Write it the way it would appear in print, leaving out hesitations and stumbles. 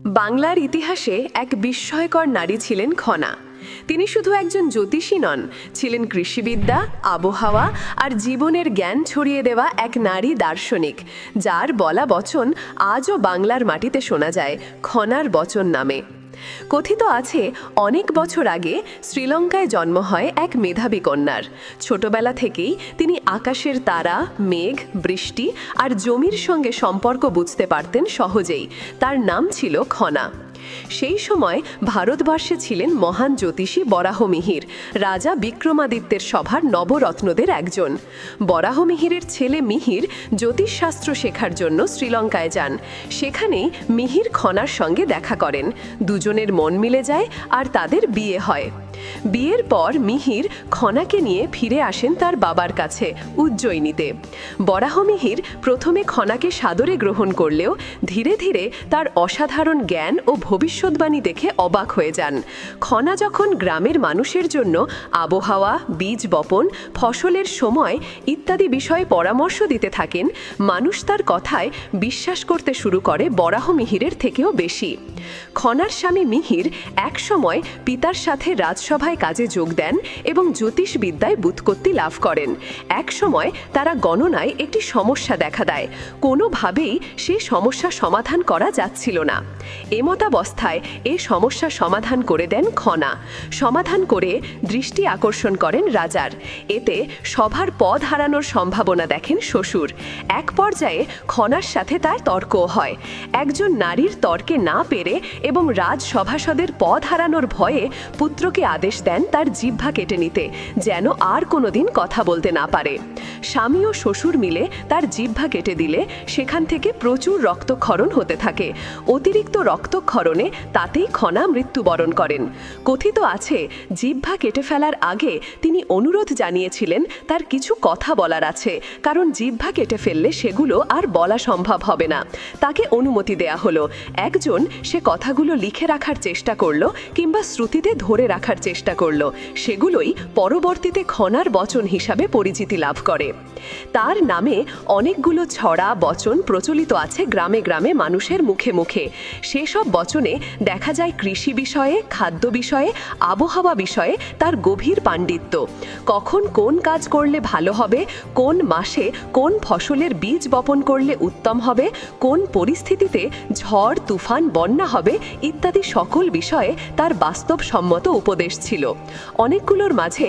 বাংলার ইতিহাসে এক বিস্ময়কর নারী ছিলেন খনা। তিনি শুধু একজন জ্যোতিষী নন, ছিলেন কৃষিবিদ্যা, আবহাওয়া আর জীবনের জ্ঞান ছড়িয়ে দেওয়া এক নারী দার্শনিক, যার বলা বচন আজও বাংলার মাটিতে শোনা যায় খনার বচন নামে। কথিত আছে অনেক বছর আগে শ্রীলঙ্কায় জন্ম হয় এক মেধাবী কন্যার। ছোটবেলা থেকেই তিনি আকাশের তারা, মেঘ, বৃষ্টি আর জমির সঙ্গে সম্পর্ক বুঝতে পারতেন সহজেই। তার নাম ছিল খনা। সেই সময় ভারতবর্ষে ছিলেন মহান জ্যোতিষী বরাহমিহির, রাজা বিক্রমাদিত্যের সভার নবরত্নদের একজন। বরাহমিহিরের ছেলে মিহির জ্যোতিষশাস্ত্র শেখার জন্য শ্রীলঙ্কায় যান। সেখানেই মিহির খনার সঙ্গে দেখা করেন। দুজনের মন মিলে যায় আর তাদের বিয়ে হয়। বিয়ের পর মিহির খনাকে নিয়ে ফিরে আসেন তার বাবার কাছে উজ্জয়িনীতে। বরাহমিহির প্রথমে খনাকে সাদরে গ্রহণ করলেও ধীরে ধীরে তার অসাধারণ জ্ঞান ও ভবিষ্যৎবাণী দেখে অবাক হয়ে যান। খনা যখন গ্রামের মানুষের জন্য আবহাওয়া, বীজ বপন, ফসলের সময় ইত্যাদি বিষয়ে পরামর্শ দিতে থাকেন, মানুষ তার কথায় বিশ্বাস করতে শুরু করে বরাহমিহিরের থেকেও বেশি। খনার স্বামী মিহির একসময় পিতার সাথে রাজসভায় কাজে যোগ দেন এবং জ্যোতিষবিদ্যায় ব্যুৎপত্তি লাভ করেন। একসময় তারা গণনায় একটি সমস্যা দেখা দেয়। কোনোভাবেই সে সমস্যা সমাধান করা যাচ্ছিল না। এমতাবস্থায় এ সমস্যা সমাধান করে দেন খনা। সমাধান করে দৃষ্টি আকর্ষণ করেন রাজার। এতে সভার পদ হারানোর সম্ভাবনা দেখেন শ্বশুর। এক পর্যায়ে খনার সাথে তার তর্কও হয়। একজন নারীর তর্কে না পেরে এবং রাজসভাসদের পদ হারানোর ভয়ে পুত্রকে আদেশ দেন তার জিহ্বা কেটে নিতে, যেন আর কোনোদিন কথা বলতে না পারে। স্বামী ও শ্বশুর মিলে তার জিহ্বা কেটে দিলে সেখান থেকে প্রচুর রক্তক্ষরণ হতে থাকে। অতিরিক্ত রক্তক্ষরণে তাতেই খনা মৃত্যুবরণ করেন। কথিত আছে জিহ্বা কেটে ফেলার আগে তিনি অনুরোধ জানিয়েছিলেন তার কিছু কথা বলার আছে, কারণ জিহ্বা কেটে ফেললে সেগুলো আর বলা সম্ভব হবে না। তাকে অনুমতি দেয়া হলো। একজন সে কথাগুলো লিখে রাখার চেষ্টা করলো কিংবা শ্রুতিতে ধরে রাখার চেষ্টা করলো। সেগুলোই পরবর্তীতে খনার বচন হিসাবে পরিচিতি লাভ করে। তার নামে অনেকগুলো ছড়া বচন প্রচলিত আছে গ্রামে গ্রামে মানুষের মুখে মুখে। সেসব বচনে দেখা যায় কৃষি বিষয়ে, খাদ্য বিষয়ে, আবহাওয়া বিষয়ে তার গভীর পাণ্ডিত্য। কখন কোন কাজ করলে ভালো হবে, কোন মাসে কোন ফসলের বীজ বপন করলে উত্তম হবে, কোন পরিস্থিতিতে ঝড়, তুফান, বন্যা হবে ইত্যাদি সকল বিষয়ে তার বাস্তবসম্মত উপদেশ ছিল। অনেকগুলোর মাঝে